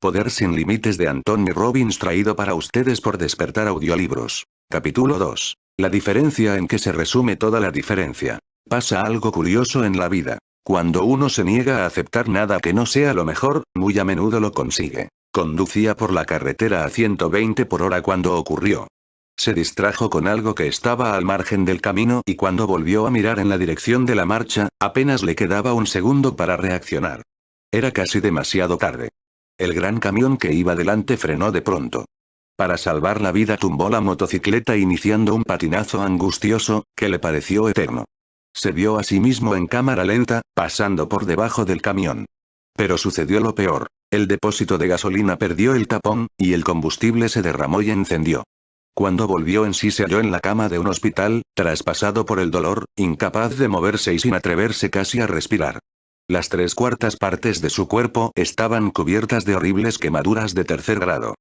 Poder sin límites de Anthony Robbins traído para ustedes por Despertar Audiolibros. Capítulo 2. La diferencia en que se resume toda la diferencia. Pasa algo curioso en la vida. Cuando uno se niega a aceptar nada que no sea lo mejor, muy a menudo lo consigue. Conducía por la carretera a 120 por hora cuando ocurrió. Se distrajo con algo que estaba al margen del camino y cuando volvió a mirar en la dirección de la marcha, apenas le quedaba un segundo para reaccionar. Era casi demasiado tarde. El gran camión que iba delante frenó de pronto. Para salvar la vida tumbó la motocicleta iniciando un patinazo angustioso, que le pareció eterno. Se vio a sí mismo en cámara lenta, pasando por debajo del camión. Pero sucedió lo peor. El depósito de gasolina perdió el tapón, y el combustible se derramó y encendió. Cuando volvió en sí se halló en la cama de un hospital, traspasado por el dolor, incapaz de moverse y sin atreverse casi a respirar. Las 3/4 partes de su cuerpo estaban cubiertas de horribles quemaduras de tercer grado.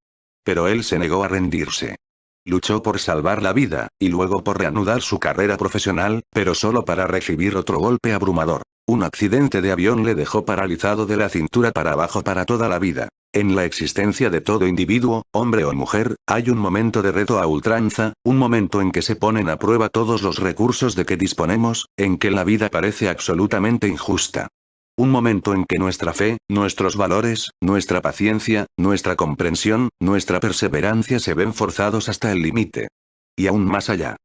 Pero él se negó a rendirse. Luchó por salvar la vida, y luego por reanudar su carrera profesional, pero solo para recibir otro golpe abrumador. Un accidente de avión le dejó paralizado de la cintura para abajo para toda la vida. En la existencia de todo individuo, hombre o mujer, hay un momento de reto a ultranza, un momento en que se ponen a prueba todos los recursos de que disponemos, en que la vida parece absolutamente injusta. Un momento en que nuestra fe, nuestros valores, nuestra paciencia, nuestra comprensión, nuestra perseverancia se ven forzados hasta el límite. Y aún más allá.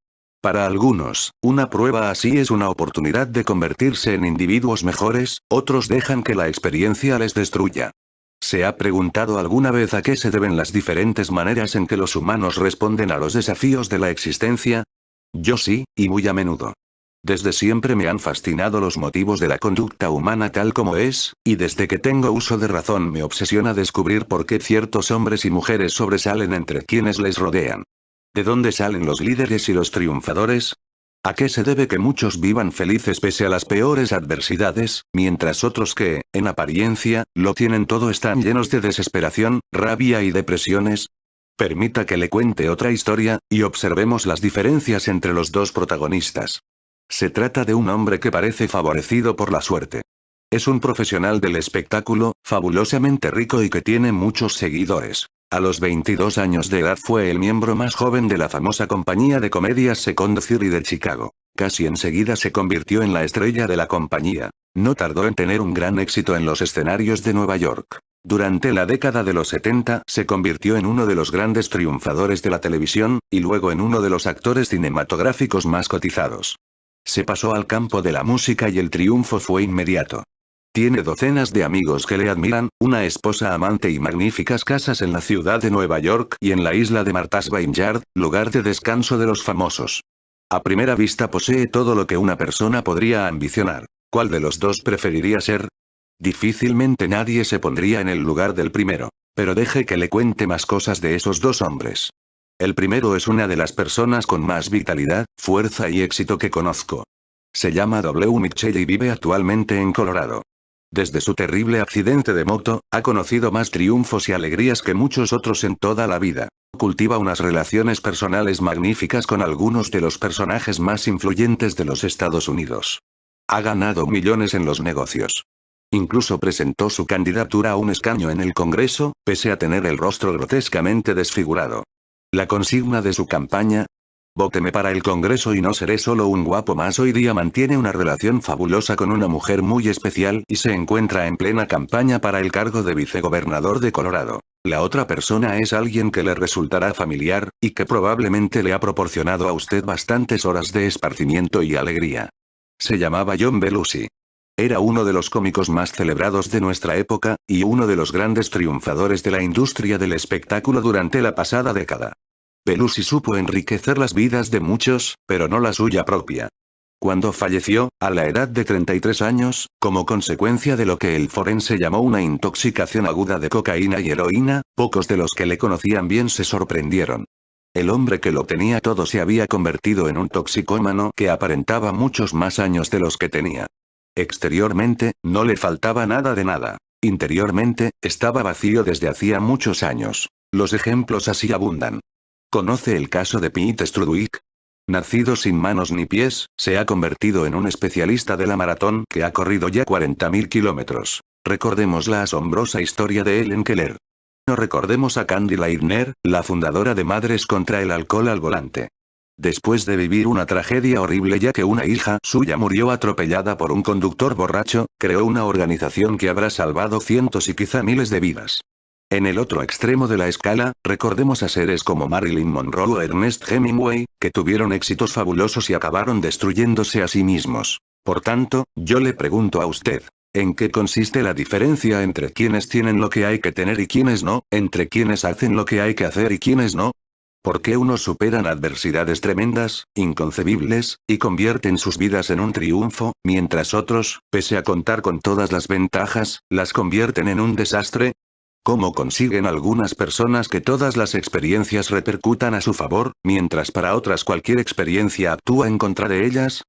Para algunos, una prueba así es una oportunidad de convertirse en individuos mejores, otros dejan que la experiencia les destruya. ¿Se ha preguntado alguna vez a qué se deben las diferentes maneras en que los humanos responden a los desafíos de la existencia? Yo sí, y muy a menudo. Desde siempre me han fascinado los motivos de la conducta humana tal como es, y desde que tengo uso de razón me obsesiona descubrir por qué ciertos hombres y mujeres sobresalen entre quienes les rodean. ¿De dónde salen los líderes y los triunfadores? ¿A qué se debe que muchos vivan felices pese a las peores adversidades, mientras otros que, en apariencia, lo tienen todo están llenos de desesperación, rabia y depresiones? Permita que le cuente otra historia, y observemos las diferencias entre los dos protagonistas. Se trata de un hombre que parece favorecido por la suerte. Es un profesional del espectáculo, fabulosamente rico y que tiene muchos seguidores. A los 22 años de edad fue el miembro más joven de la famosa compañía de comedias Second City de Chicago. Casi enseguida se convirtió en la estrella de la compañía. No tardó en tener un gran éxito en los escenarios de Nueva York. Durante la década de los 70 se convirtió en uno de los grandes triunfadores de la televisión, y luego en uno de los actores cinematográficos más cotizados. Se pasó al campo de la música y el triunfo fue inmediato. Tiene docenas de amigos que le admiran, una esposa amante y magníficas casas en la ciudad de Nueva York y en la isla de Martha's Vineyard, lugar de descanso de los famosos. A primera vista posee todo lo que una persona podría ambicionar. ¿Cuál de los dos preferiría ser? Difícilmente nadie se pondría en el lugar del primero. Pero deje que le cuente más cosas de esos dos hombres. El primero es una de las personas con más vitalidad, fuerza y éxito que conozco. Se llama W. Mitchell y vive actualmente en Colorado. Desde su terrible accidente de moto, ha conocido más triunfos y alegrías que muchos otros en toda la vida. Cultiva unas relaciones personales magníficas con algunos de los personajes más influyentes de los Estados Unidos. Ha ganado millones en los negocios. Incluso presentó su candidatura a un escaño en el Congreso, pese a tener el rostro grotescamente desfigurado. La consigna de su campaña: "Vóteme para el Congreso y no seré solo un guapo más". Hoy día mantiene una relación fabulosa con una mujer muy especial y se encuentra en plena campaña para el cargo de vicegobernador de Colorado. La otra persona es alguien que le resultará familiar, y que probablemente le ha proporcionado a usted bastantes horas de esparcimiento y alegría. Se llamaba John Belushi. Era uno de los cómicos más celebrados de nuestra época, y uno de los grandes triunfadores de la industria del espectáculo durante la pasada década. Belushi supo enriquecer las vidas de muchos, pero no la suya propia. Cuando falleció, a la edad de 33 años, como consecuencia de lo que el forense llamó una intoxicación aguda de cocaína y heroína, pocos de los que le conocían bien se sorprendieron. El hombre que lo tenía todo se había convertido en un toxicómano que aparentaba muchos más años de los que tenía. Exteriormente, no le faltaba nada de nada. Interiormente, estaba vacío desde hacía muchos años. Los ejemplos así abundan. ¿Conoce el caso de Pete Strudwick? Nacido sin manos ni pies, se ha convertido en un especialista de la maratón que ha corrido ya 40.000 kilómetros. Recordemos la asombrosa historia de Helen Keller. No recordemos a Candy Leitner, la fundadora de Madres contra el Alcohol al Volante. Después de vivir una tragedia horrible ya que una hija suya murió atropellada por un conductor borracho, creó una organización que habrá salvado cientos y quizá miles de vidas. En el otro extremo de la escala, recordemos a seres como Marilyn Monroe o Ernest Hemingway, que tuvieron éxitos fabulosos y acabaron destruyéndose a sí mismos. Por tanto, yo le pregunto a usted, ¿en qué consiste la diferencia entre quienes tienen lo que hay que tener y quienes no, entre quienes hacen lo que hay que hacer y quienes no? ¿Por qué unos superan adversidades tremendas, inconcebibles, y convierten sus vidas en un triunfo, mientras otros, pese a contar con todas las ventajas, las convierten en un desastre? ¿Cómo consiguen algunas personas que todas las experiencias repercutan a su favor, mientras para otras cualquier experiencia actúa en contra de ellas?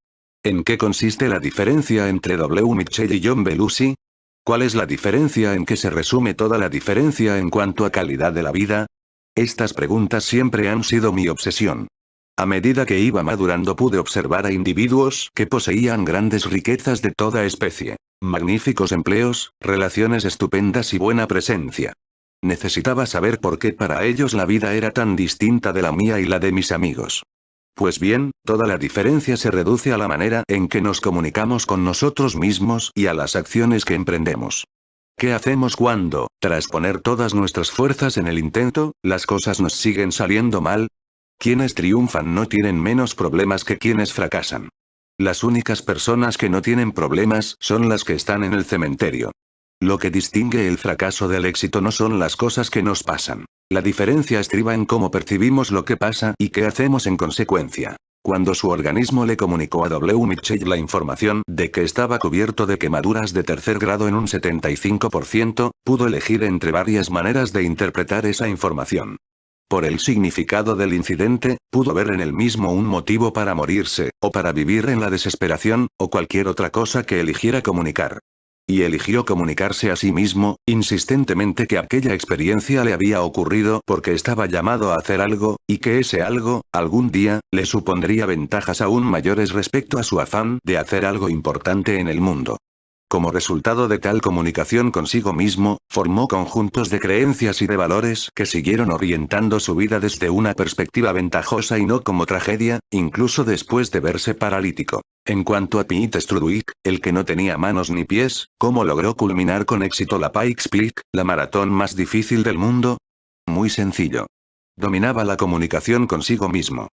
¿En qué consiste la diferencia entre W. Mitchell y John Belushi? ¿Cuál es la diferencia en que se resume toda la diferencia en cuanto a calidad de la vida? Estas preguntas siempre han sido mi obsesión. A medida que iba madurando pude observar a individuos que poseían grandes riquezas de toda especie, magníficos empleos, relaciones estupendas y buena presencia. Necesitaba saber por qué para ellos la vida era tan distinta de la mía y la de mis amigos. Pues bien, toda la diferencia se reduce a la manera en que nos comunicamos con nosotros mismos y a las acciones que emprendemos. ¿Qué hacemos cuando, tras poner todas nuestras fuerzas en el intento, las cosas nos siguen saliendo mal? Quienes triunfan no tienen menos problemas que quienes fracasan. Las únicas personas que no tienen problemas son las que están en el cementerio. Lo que distingue el fracaso del éxito no son las cosas que nos pasan. La diferencia estriba en cómo percibimos lo que pasa y qué hacemos en consecuencia. Cuando su organismo le comunicó a W. Mitchell la información de que estaba cubierto de quemaduras de tercer grado en un 75%, pudo elegir entre varias maneras de interpretar esa información. Por el significado del incidente, pudo ver en él mismo un motivo para morirse, o para vivir en la desesperación, o cualquier otra cosa que eligiera comunicar. Y eligió comunicarse a sí mismo, insistentemente que aquella experiencia le había ocurrido porque estaba llamado a hacer algo, y que ese algo, algún día, le supondría ventajas aún mayores respecto a su afán de hacer algo importante en el mundo. Como resultado de tal comunicación consigo mismo, formó conjuntos de creencias y de valores que siguieron orientando su vida desde una perspectiva ventajosa y no como tragedia, incluso después de verse paralítico. En cuanto a Pete Strudwick, el que no tenía manos ni pies, ¿cómo logró culminar con éxito la Pikes Peak, la maratón más difícil del mundo? Muy sencillo. Dominaba la comunicación consigo mismo.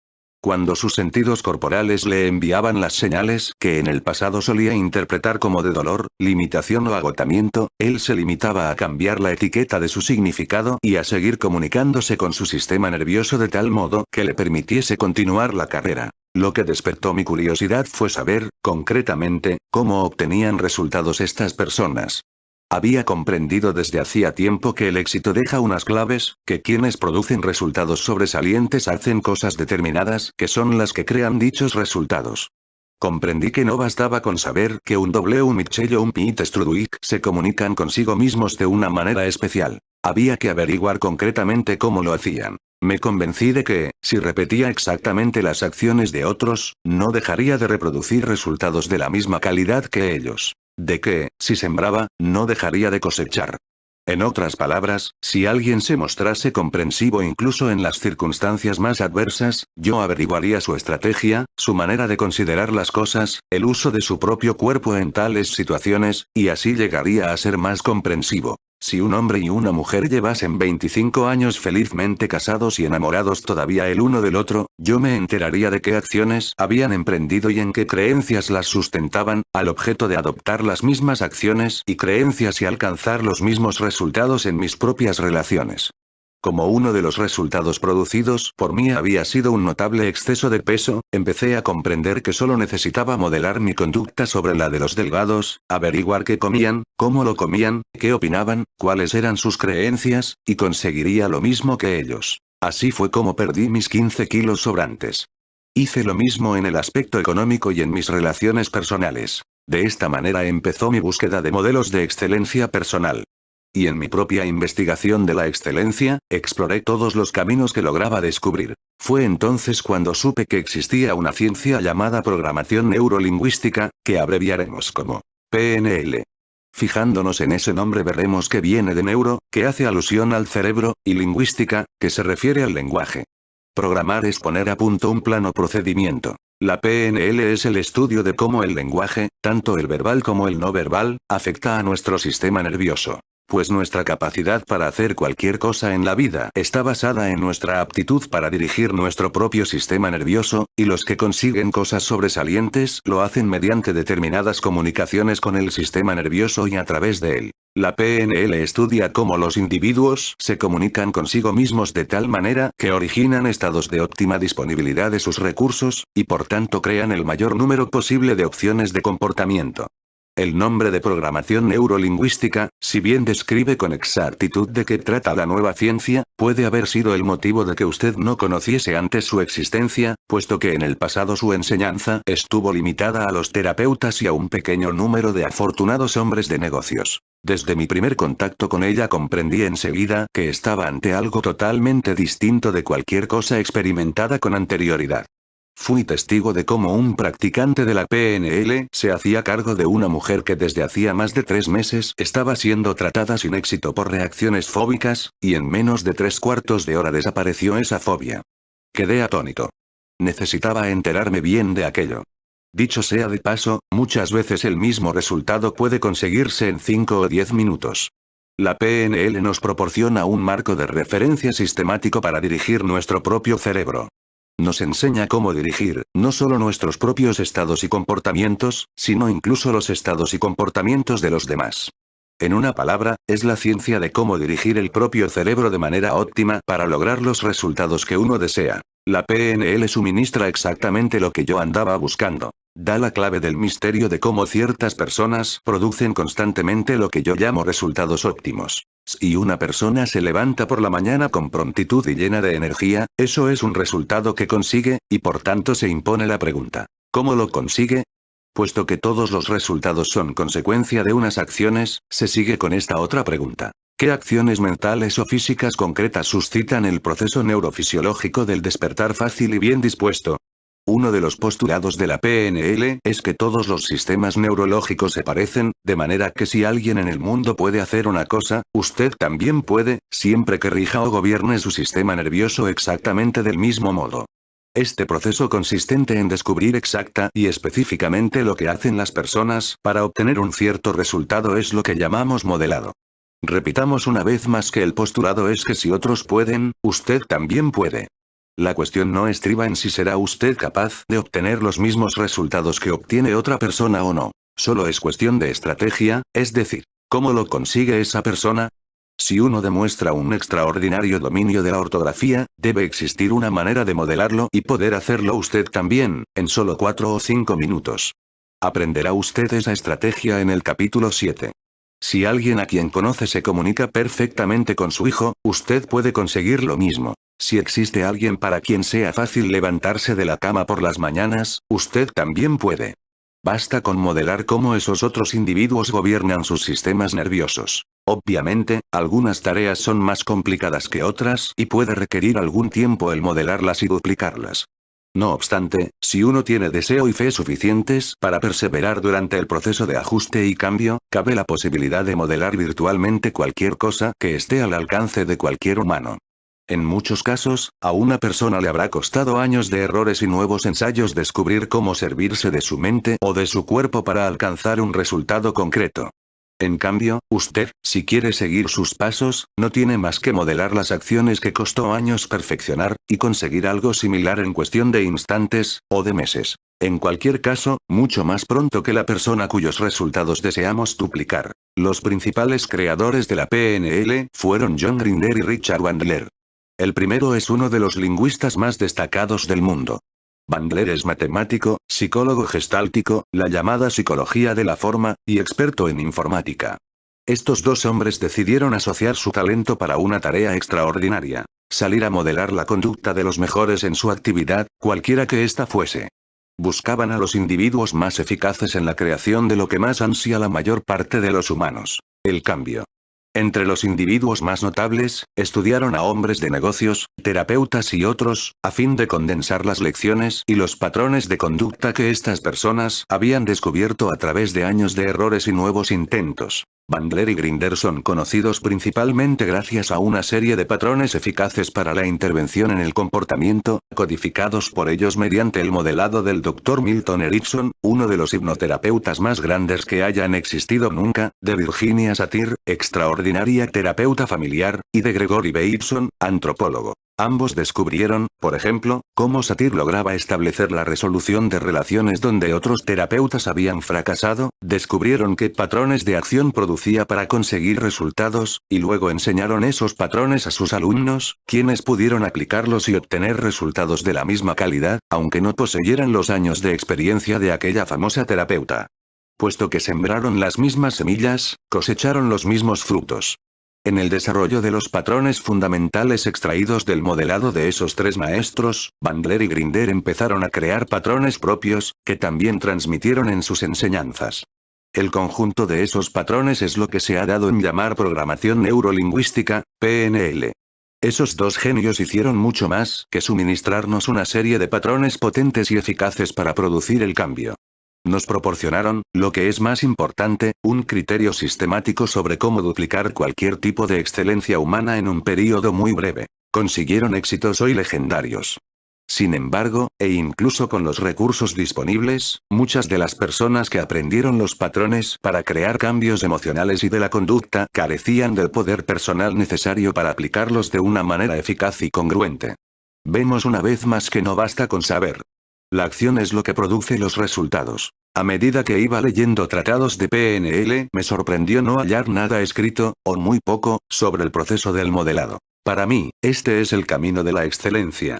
Cuando sus sentidos corporales le enviaban las señales que en el pasado solía interpretar como de dolor, limitación o agotamiento, él se limitaba a cambiar la etiqueta de su significado y a seguir comunicándose con su sistema nervioso de tal modo que le permitiese continuar la carrera. Lo que despertó mi curiosidad fue saber, concretamente, cómo obtenían resultados estas personas. Había comprendido desde hacía tiempo que el éxito deja unas claves, que quienes producen resultados sobresalientes hacen cosas determinadas que son las que crean dichos resultados. Comprendí que no bastaba con saber que un W. Mitchell o un Pete Strudwick se comunican consigo mismos de una manera especial. Había que averiguar concretamente cómo lo hacían. Me convencí de que, si repetía exactamente las acciones de otros, no dejaría de reproducir resultados de la misma calidad que ellos. De que, si sembraba, no dejaría de cosechar. En otras palabras, si alguien se mostrase comprensivo incluso en las circunstancias más adversas, yo averiguaría su estrategia, su manera de considerar las cosas, el uso de su propio cuerpo en tales situaciones, y así llegaría a ser más comprensivo. Si un hombre y una mujer llevasen 25 años felizmente casados y enamorados todavía el uno del otro, yo me enteraría de qué acciones habían emprendido y en qué creencias las sustentaban, al objeto de adoptar las mismas acciones y creencias y alcanzar los mismos resultados en mis propias relaciones. Como uno de los resultados producidos por mí había sido un notable exceso de peso, empecé a comprender que solo necesitaba modelar mi conducta sobre la de los delgados, averiguar qué comían, cómo lo comían, qué opinaban, cuáles eran sus creencias, y conseguiría lo mismo que ellos. Así fue como perdí mis 15 kilos sobrantes. Hice lo mismo en el aspecto económico y en mis relaciones personales. De esta manera empezó mi búsqueda de modelos de excelencia personal. Y en mi propia investigación de la excelencia, exploré todos los caminos que lograba descubrir. Fue entonces cuando supe que existía una ciencia llamada programación neurolingüística, que abreviaremos como PNL. Fijándonos en ese nombre veremos que viene de neuro, que hace alusión al cerebro, y lingüística, que se refiere al lenguaje. Programar es poner a punto un plano procedimiento. La PNL es el estudio de cómo el lenguaje, tanto el verbal como el no verbal, afecta a nuestro sistema nervioso. Pues nuestra capacidad para hacer cualquier cosa en la vida está basada en nuestra aptitud para dirigir nuestro propio sistema nervioso, y los que consiguen cosas sobresalientes lo hacen mediante determinadas comunicaciones con el sistema nervioso y a través de él. La PNL estudia cómo los individuos se comunican consigo mismos de tal manera que originan estados de óptima disponibilidad de sus recursos, y por tanto crean el mayor número posible de opciones de comportamiento. El nombre de programación neurolingüística, si bien describe con exactitud de qué trata la nueva ciencia, puede haber sido el motivo de que usted no conociese antes su existencia, puesto que en el pasado su enseñanza estuvo limitada a los terapeutas y a un pequeño número de afortunados hombres de negocios. Desde mi primer contacto con ella comprendí enseguida que estaba ante algo totalmente distinto de cualquier cosa experimentada con anterioridad. Fui testigo de cómo un practicante de la PNL se hacía cargo de una mujer que desde hacía más de 3 meses estaba siendo tratada sin éxito por reacciones fóbicas, y en menos de 3/4 de hora desapareció esa fobia. Quedé atónito. Necesitaba enterarme bien de aquello. Dicho sea de paso, muchas veces el mismo resultado puede conseguirse en 5 o 10 minutos. La PNL nos proporciona un marco de referencia sistemático para dirigir nuestro propio cerebro. Nos enseña cómo dirigir, no solo nuestros propios estados y comportamientos, sino incluso los estados y comportamientos de los demás. En una palabra, es la ciencia de cómo dirigir el propio cerebro de manera óptima para lograr los resultados que uno desea. La PNL suministra exactamente lo que yo andaba buscando. Da la clave del misterio de cómo ciertas personas producen constantemente lo que yo llamo resultados óptimos. Si una persona se levanta por la mañana con prontitud y llena de energía, eso es un resultado que consigue, y por tanto se impone la pregunta: ¿cómo lo consigue? Puesto que todos los resultados son consecuencia de unas acciones, se sigue con esta otra pregunta: ¿qué acciones mentales o físicas concretas suscitan el proceso neurofisiológico del despertar fácil y bien dispuesto? Uno de los postulados de la PNL es que todos los sistemas neurológicos se parecen, de manera que si alguien en el mundo puede hacer una cosa, usted también puede, siempre que rija o gobierne su sistema nervioso exactamente del mismo modo. Este proceso consistente en descubrir exacta y específicamente lo que hacen las personas para obtener un cierto resultado es lo que llamamos modelado. Repitamos una vez más que el postulado es que si otros pueden, usted también puede. La cuestión no estriba en si será usted capaz de obtener los mismos resultados que obtiene otra persona o no. Solo es cuestión de estrategia, es decir, ¿cómo lo consigue esa persona? Si uno demuestra un extraordinario dominio de la ortografía, debe existir una manera de modelarlo y poder hacerlo usted también, en solo 4 o 5 minutos. Aprenderá usted esa estrategia en el capítulo 7. Si alguien a quien conoce se comunica perfectamente con su hijo, usted puede conseguir lo mismo. Si existe alguien para quien sea fácil levantarse de la cama por las mañanas, usted también puede. Basta con modelar cómo esos otros individuos gobiernan sus sistemas nerviosos. Obviamente, algunas tareas son más complicadas que otras y puede requerir algún tiempo el modelarlas y duplicarlas. No obstante, si uno tiene deseo y fe suficientes para perseverar durante el proceso de ajuste y cambio, cabe la posibilidad de modelar virtualmente cualquier cosa que esté al alcance de cualquier humano. En muchos casos, a una persona le habrá costado años de errores y nuevos ensayos descubrir cómo servirse de su mente o de su cuerpo para alcanzar un resultado concreto. En cambio, usted, si quiere seguir sus pasos, no tiene más que modelar las acciones que costó años perfeccionar, y conseguir algo similar en cuestión de instantes, o de meses. En cualquier caso, mucho más pronto que la persona cuyos resultados deseamos duplicar. Los principales creadores de la PNL fueron John Grinder y Richard Bandler. El primero es uno de los lingüistas más destacados del mundo. Bandler es matemático, psicólogo gestáltico, la llamada psicología de la forma, y experto en informática. Estos dos hombres decidieron asociar su talento para una tarea extraordinaria: salir a modelar la conducta de los mejores en su actividad, cualquiera que ésta fuese. Buscaban a los individuos más eficaces en la creación de lo que más ansía la mayor parte de los humanos: el cambio. Entre los individuos más notables, estudiaron a hombres de negocios, terapeutas y otros, a fin de condensar las lecciones y los patrones de conducta que estas personas habían descubierto a través de años de errores y nuevos intentos. Bandler y Grinder son conocidos principalmente gracias a una serie de patrones eficaces para la intervención en el comportamiento, codificados por ellos mediante el modelado del Dr. Milton Erickson, uno de los hipnoterapeutas más grandes que hayan existido nunca, de Virginia Satir, extraordinaria terapeuta familiar, y de Gregory Bateson, antropólogo. Ambos descubrieron, por ejemplo, cómo Satir lograba establecer la resolución de relaciones donde otros terapeutas habían fracasado, descubrieron qué patrones de acción producía para conseguir resultados, y luego enseñaron esos patrones a sus alumnos, quienes pudieron aplicarlos y obtener resultados de la misma calidad, aunque no poseyeran los años de experiencia de aquella famosa terapeuta. Puesto que sembraron las mismas semillas, cosecharon los mismos frutos. En el desarrollo de los patrones fundamentales extraídos del modelado de esos tres maestros, Bandler y Grinder empezaron a crear patrones propios, que también transmitieron en sus enseñanzas. El conjunto de esos patrones es lo que se ha dado en llamar programación neurolingüística, PNL. Esos dos genios hicieron mucho más que suministrarnos una serie de patrones potentes y eficaces para producir el cambio. Nos proporcionaron, lo que es más importante, un criterio sistemático sobre cómo duplicar cualquier tipo de excelencia humana en un período muy breve. Consiguieron éxitos hoy legendarios. Sin embargo, e incluso con los recursos disponibles, muchas de las personas que aprendieron los patrones para crear cambios emocionales y de la conducta carecían del poder personal necesario para aplicarlos de una manera eficaz y congruente. Vemos una vez más que no basta con saber. La acción es lo que produce los resultados. A medida que iba leyendo tratados de PNL, me sorprendió no hallar nada escrito, o muy poco, sobre el proceso del modelado. Para mí, este es el camino de la excelencia.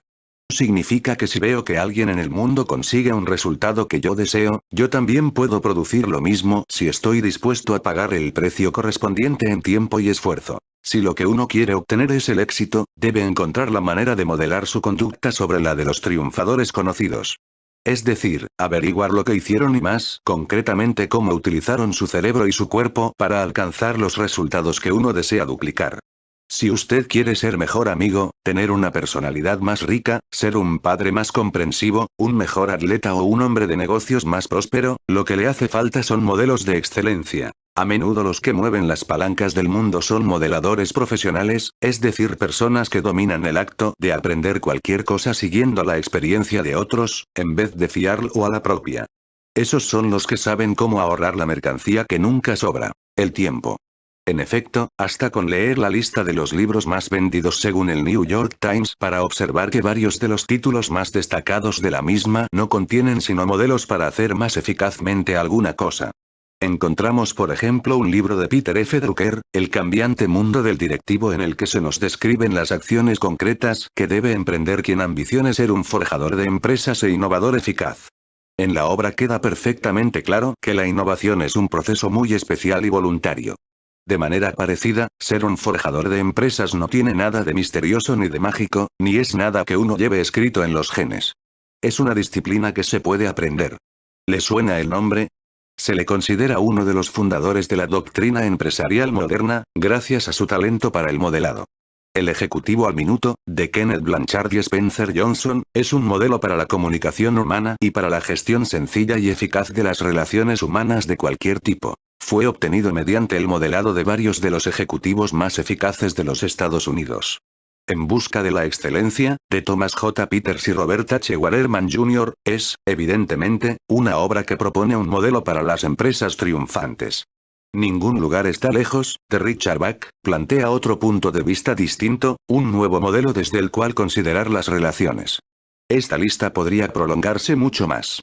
Significa que si veo que alguien en el mundo consigue un resultado que yo deseo, yo también puedo producir lo mismo si estoy dispuesto a pagar el precio correspondiente en tiempo y esfuerzo. Si lo que uno quiere obtener es el éxito, debe encontrar la manera de modelar su conducta sobre la de los triunfadores conocidos. Es decir, averiguar lo que hicieron y más concretamente cómo utilizaron su cerebro y su cuerpo para alcanzar los resultados que uno desea duplicar. Si usted quiere ser mejor amigo, tener una personalidad más rica, ser un padre más comprensivo, un mejor atleta o un hombre de negocios más próspero, lo que le hace falta son modelos de excelencia. A menudo los que mueven las palancas del mundo son modeladores profesionales, es decir, personas que dominan el acto de aprender cualquier cosa siguiendo la experiencia de otros, en vez de fiarlo a la propia. Esos son los que saben cómo ahorrar la mercancía que nunca sobra, el tiempo. En efecto, hasta con leer la lista de los libros más vendidos según el New York Times para observar que varios de los títulos más destacados de la misma no contienen sino modelos para hacer más eficazmente alguna cosa. Encontramos por ejemplo un libro de Peter F. Drucker, El cambiante mundo del directivo, en el que se nos describen las acciones concretas que debe emprender quien ambicione ser un forjador de empresas e innovador eficaz. En la obra queda perfectamente claro que la innovación es un proceso muy especial y voluntario. De manera parecida, ser un forjador de empresas no tiene nada de misterioso ni de mágico, ni es nada que uno lleve escrito en los genes. Es una disciplina que se puede aprender. ¿Le suena el nombre? Se le considera uno de los fundadores de la doctrina empresarial moderna, gracias a su talento para el modelado. El ejecutivo al minuto, de Kenneth Blanchard y Spencer Johnson, es un modelo para la comunicación humana y para la gestión sencilla y eficaz de las relaciones humanas de cualquier tipo. Fue obtenido mediante el modelado de varios de los ejecutivos más eficaces de los Estados Unidos. En busca de la excelencia, de Thomas J. Peters y Robert H. Waterman Jr., es, evidentemente, una obra que propone un modelo para las empresas triunfantes. Ningún lugar está lejos, de Richard Bach, plantea otro punto de vista distinto, un nuevo modelo desde el cual considerar las relaciones. Esta lista podría prolongarse mucho más.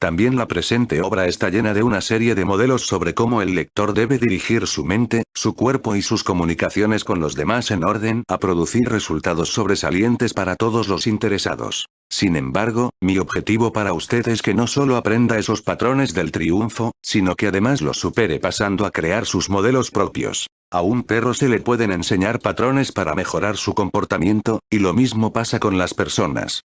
También la presente obra está llena de una serie de modelos sobre cómo el lector debe dirigir su mente, su cuerpo y sus comunicaciones con los demás en orden a producir resultados sobresalientes para todos los interesados. Sin embargo, mi objetivo para usted es que no solo aprenda esos patrones del triunfo, sino que además los supere pasando a crear sus modelos propios. A un perro se le pueden enseñar patrones para mejorar su comportamiento, y lo mismo pasa con las personas.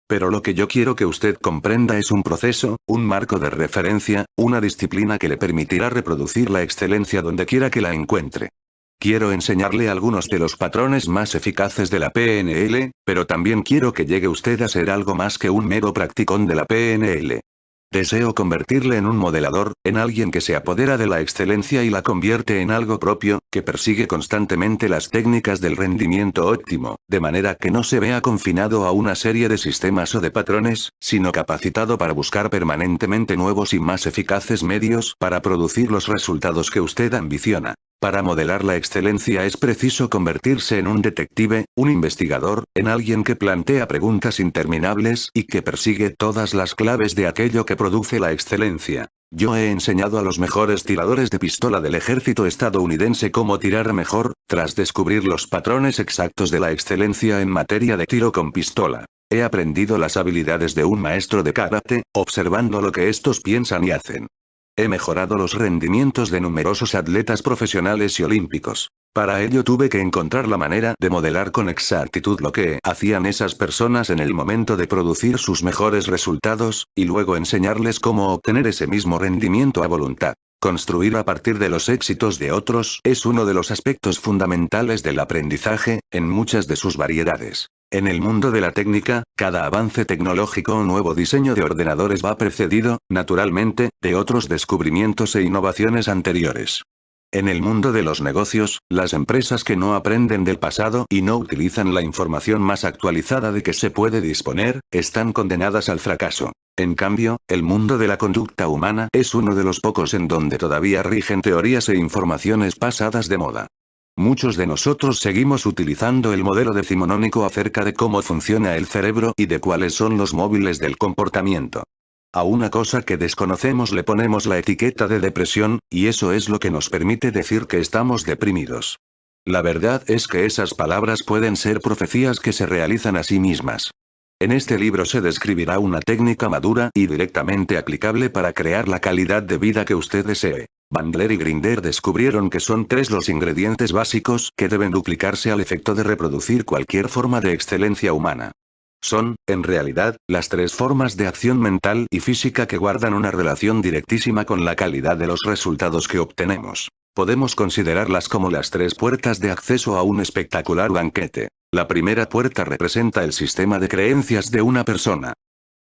Pero lo que yo quiero que usted comprenda es un proceso, un marco de referencia, una disciplina que le permitirá reproducir la excelencia donde quiera que la encuentre. Quiero enseñarle algunos de los patrones más eficaces de la PNL, pero también quiero que llegue usted a ser algo más que un mero practicón de la PNL. Deseo convertirle en un modelador, en alguien que se apodera de la excelencia y la convierte en algo propio, que persigue constantemente las técnicas del rendimiento óptimo, de manera que no se vea confinado a una serie de sistemas o de patrones, sino capacitado para buscar permanentemente nuevos y más eficaces medios para producir los resultados que usted ambiciona. Para modelar la excelencia es preciso convertirse en un detective, un investigador, en alguien que plantea preguntas interminables y que persigue todas las claves de aquello que produce la excelencia. Yo he enseñado a los mejores tiradores de pistola del ejército estadounidense cómo tirar mejor, tras descubrir los patrones exactos de la excelencia en materia de tiro con pistola. He aprendido las habilidades de un maestro de karate, observando lo que estos piensan y hacen. He mejorado los rendimientos de numerosos atletas profesionales y olímpicos. Para ello tuve que encontrar la manera de modelar con exactitud lo que hacían esas personas en el momento de producir sus mejores resultados, y luego enseñarles cómo obtener ese mismo rendimiento a voluntad. Construir a partir de los éxitos de otros es uno de los aspectos fundamentales del aprendizaje, en muchas de sus variedades. En el mundo de la técnica, cada avance tecnológico o nuevo diseño de ordenadores va precedido, naturalmente, de otros descubrimientos e innovaciones anteriores. En el mundo de los negocios, las empresas que no aprenden del pasado y no utilizan la información más actualizada de que se puede disponer, están condenadas al fracaso. En cambio, el mundo de la conducta humana es uno de los pocos en donde todavía rigen teorías e informaciones pasadas de moda. Muchos de nosotros seguimos utilizando el modelo decimonónico acerca de cómo funciona el cerebro y de cuáles son los móviles del comportamiento. A una cosa que desconocemos le ponemos la etiqueta de depresión, y eso es lo que nos permite decir que estamos deprimidos. La verdad es que esas palabras pueden ser profecías que se realizan a sí mismas. En este libro se describirá una técnica madura y directamente aplicable para crear la calidad de vida que usted desee. Bandler y Grinder descubrieron que son 3 los ingredientes básicos que deben duplicarse al efecto de reproducir cualquier forma de excelencia humana. Son, en realidad, las 3 formas de acción mental y física que guardan una relación directísima con la calidad de los resultados que obtenemos. Podemos considerarlas como las 3 puertas de acceso a un espectacular banquete. La primera puerta representa el sistema de creencias de una persona.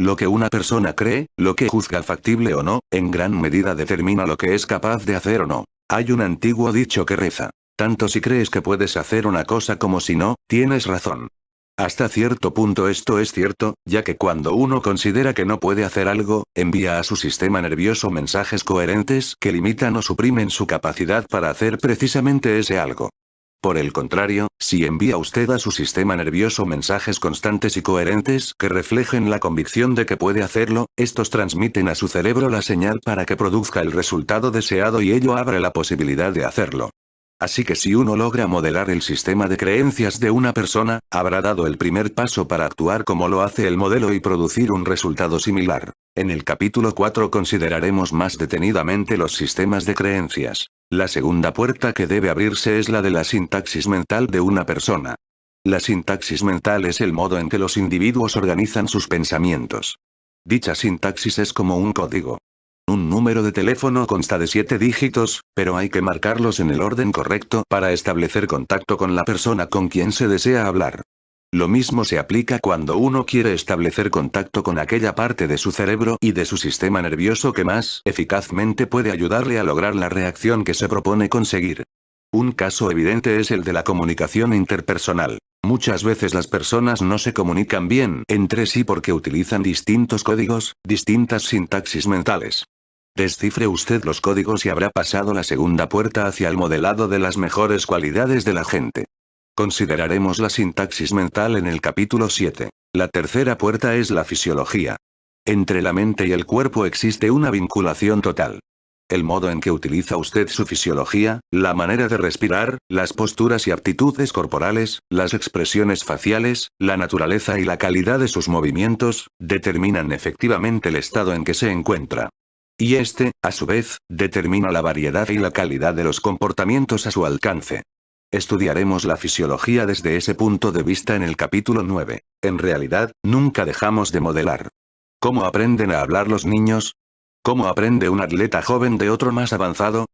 Lo que una persona cree, lo que juzga factible o no, en gran medida determina lo que es capaz de hacer o no. Hay un antiguo dicho que reza: tanto si crees que puedes hacer una cosa como si no, tienes razón. Hasta cierto punto esto es cierto, ya que cuando uno considera que no puede hacer algo, envía a su sistema nervioso mensajes coherentes que limitan o suprimen su capacidad para hacer precisamente ese algo. Por el contrario, si envía usted a su sistema nervioso mensajes constantes y coherentes que reflejen la convicción de que puede hacerlo, estos transmiten a su cerebro la señal para que produzca el resultado deseado y ello abre la posibilidad de hacerlo. Así que si uno logra modelar el sistema de creencias de una persona, habrá dado el primer paso para actuar como lo hace el modelo y producir un resultado similar. En el capítulo 4 consideraremos más detenidamente los sistemas de creencias. La segunda puerta que debe abrirse es la de la sintaxis mental de una persona. La sintaxis mental es el modo en que los individuos organizan sus pensamientos. Dicha sintaxis es como un código. Un número de teléfono consta de 7 dígitos, pero hay que marcarlos en el orden correcto para establecer contacto con la persona con quien se desea hablar. Lo mismo se aplica cuando uno quiere establecer contacto con aquella parte de su cerebro y de su sistema nervioso que más eficazmente puede ayudarle a lograr la reacción que se propone conseguir. Un caso evidente es el de la comunicación interpersonal. Muchas veces las personas no se comunican bien entre sí porque utilizan distintos códigos, distintas sintaxis mentales. Descifre usted los códigos y habrá pasado la segunda puerta hacia el modelado de las mejores cualidades de la gente. Consideraremos la sintaxis mental en el capítulo 7. La tercera puerta es la fisiología. Entre la mente y el cuerpo existe una vinculación total. El modo en que utiliza usted su fisiología, la manera de respirar, las posturas y aptitudes corporales, las expresiones faciales, la naturaleza y la calidad de sus movimientos, determinan efectivamente el estado en que se encuentra. Y este, a su vez, determina la variedad y la calidad de los comportamientos a su alcance. Estudiaremos la fisiología desde ese punto de vista en el capítulo 9. En realidad, nunca dejamos de modelar. ¿Cómo aprenden a hablar los niños? ¿Cómo aprende un atleta joven de otro más avanzado?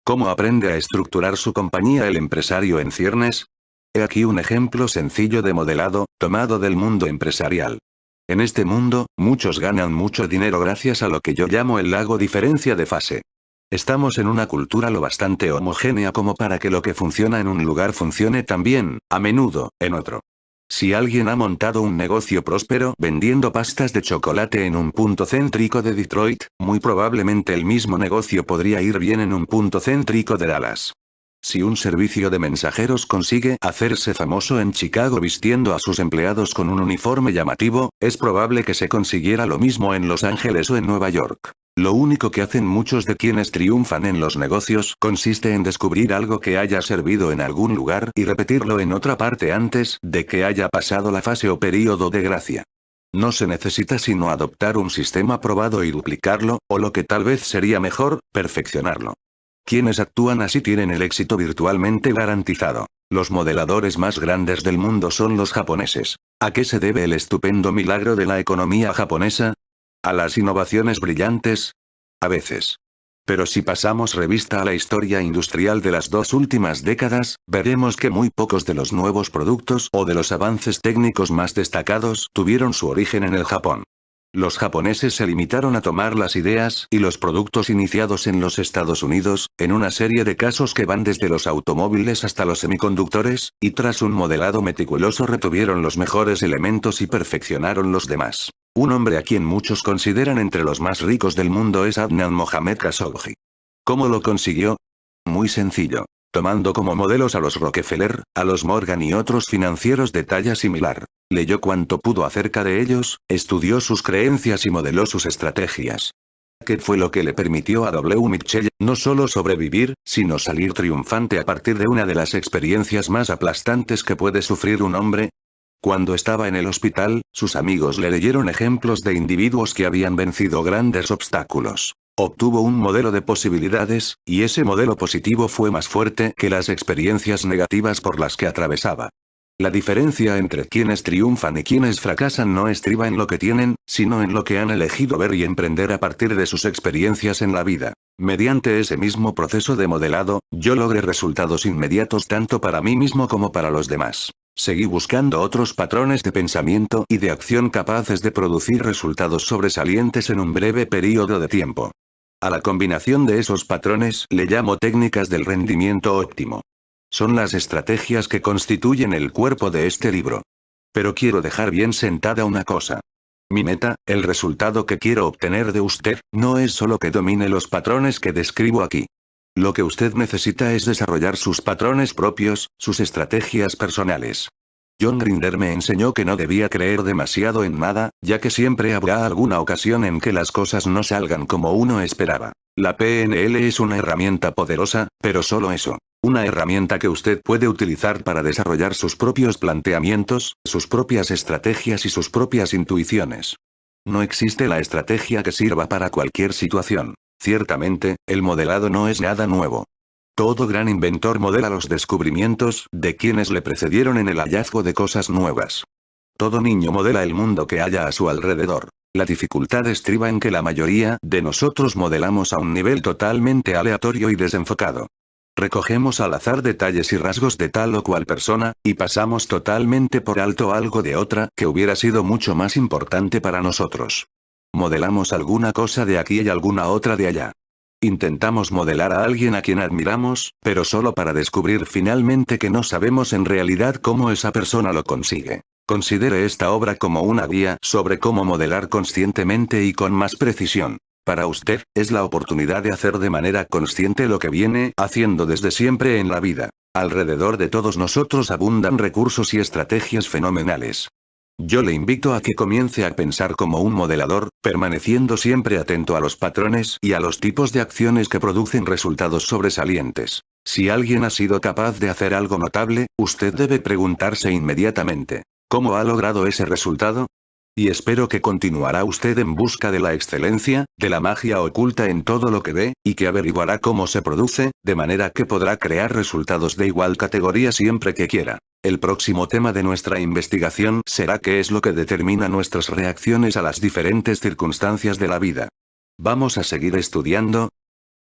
¿Cómo aprende a estructurar su compañía el empresario en ciernes? He aquí un ejemplo sencillo de modelado, tomado del mundo empresarial. En este mundo, muchos ganan mucho dinero gracias a lo que yo llamo el lago diferencia de fase. Estamos en una cultura lo bastante homogénea como para que lo que funciona en un lugar funcione también, a menudo, en otro. Si alguien ha montado un negocio próspero vendiendo pastas de chocolate en un punto céntrico de Detroit, muy probablemente el mismo negocio podría ir bien en un punto céntrico de Dallas. Si un servicio de mensajeros consigue hacerse famoso en Chicago vistiendo a sus empleados con un uniforme llamativo, es probable que se consiguiera lo mismo en Los Ángeles o en Nueva York. Lo único que hacen muchos de quienes triunfan en los negocios consiste en descubrir algo que haya servido en algún lugar y repetirlo en otra parte antes de que haya pasado la fase o período de gracia. No se necesita sino adoptar un sistema probado y duplicarlo, o lo que tal vez sería mejor, perfeccionarlo. Quienes actúan así tienen el éxito virtualmente garantizado. Los modeladores más grandes del mundo son los japoneses. ¿A qué se debe el estupendo milagro de la economía japonesa? ¿A las innovaciones brillantes? A veces. Pero si pasamos revista a la historia industrial de las 2 últimas décadas, veremos que muy pocos de los nuevos productos o de los avances técnicos más destacados tuvieron su origen en el Japón. Los japoneses se limitaron a tomar las ideas y los productos iniciados en los Estados Unidos, en una serie de casos que van desde los automóviles hasta los semiconductores, y tras un modelado meticuloso retuvieron los mejores elementos y perfeccionaron los demás. Un hombre a quien muchos consideran entre los más ricos del mundo es Adnan Mohamed Khashoggi. ¿Cómo lo consiguió? Muy sencillo. Tomando como modelos a los Rockefeller, a los Morgan y otros financieros de talla similar. Leyó cuanto pudo acerca de ellos, estudió sus creencias y modeló sus estrategias. ¿Qué fue lo que le permitió a W. Mitchell no solo sobrevivir, sino salir triunfante a partir de una de las experiencias más aplastantes que puede sufrir un hombre? Cuando estaba en el hospital, sus amigos le leyeron ejemplos de individuos que habían vencido grandes obstáculos. Obtuvo un modelo de posibilidades, y ese modelo positivo fue más fuerte que las experiencias negativas por las que atravesaba. La diferencia entre quienes triunfan y quienes fracasan no estriba en lo que tienen, sino en lo que han elegido ver y emprender a partir de sus experiencias en la vida. Mediante ese mismo proceso de modelado, yo logré resultados inmediatos tanto para mí mismo como para los demás. Seguí buscando otros patrones de pensamiento y de acción capaces de producir resultados sobresalientes en un breve periodo de tiempo. A la combinación de esos patrones le llamo técnicas del rendimiento óptimo. Son las estrategias que constituyen el cuerpo de este libro. Pero quiero dejar bien sentada una cosa. Mi meta, el resultado que quiero obtener de usted, no es solo que domine los patrones que describo aquí. Lo que usted necesita es desarrollar sus patrones propios, sus estrategias personales. John Grinder me enseñó que no debía creer demasiado en nada, ya que siempre habrá alguna ocasión en que las cosas no salgan como uno esperaba. La PNL es una herramienta poderosa, pero solo eso. Una herramienta que usted puede utilizar para desarrollar sus propios planteamientos, sus propias estrategias y sus propias intuiciones. No existe la estrategia que sirva para cualquier situación. Ciertamente, el modelado no es nada nuevo. Todo gran inventor modela los descubrimientos de quienes le precedieron en el hallazgo de cosas nuevas. Todo niño modela el mundo que haya a su alrededor. La dificultad estriba en que la mayoría de nosotros modelamos a un nivel totalmente aleatorio y desenfocado. Recogemos al azar detalles y rasgos de tal o cual persona, y pasamos totalmente por alto algo de otra que hubiera sido mucho más importante para nosotros. Modelamos alguna cosa de aquí y alguna otra de allá. Intentamos modelar a alguien a quien admiramos, pero solo para descubrir finalmente que no sabemos en realidad cómo esa persona lo consigue. Considere esta obra como una guía sobre cómo modelar conscientemente y con más precisión. Para usted, es la oportunidad de hacer de manera consciente lo que viene haciendo desde siempre en la vida. Alrededor de todos nosotros abundan recursos y estrategias fenomenales. Yo le invito a que comience a pensar como un modelador, permaneciendo siempre atento a los patrones y a los tipos de acciones que producen resultados sobresalientes. Si alguien ha sido capaz de hacer algo notable, usted debe preguntarse inmediatamente, ¿cómo ha logrado ese resultado? Y espero que continuará usted en busca de la excelencia, de la magia oculta en todo lo que ve, y que averiguará cómo se produce, de manera que podrá crear resultados de igual categoría siempre que quiera. El próximo tema de nuestra investigación será qué es lo que determina nuestras reacciones a las diferentes circunstancias de la vida. Vamos a seguir estudiando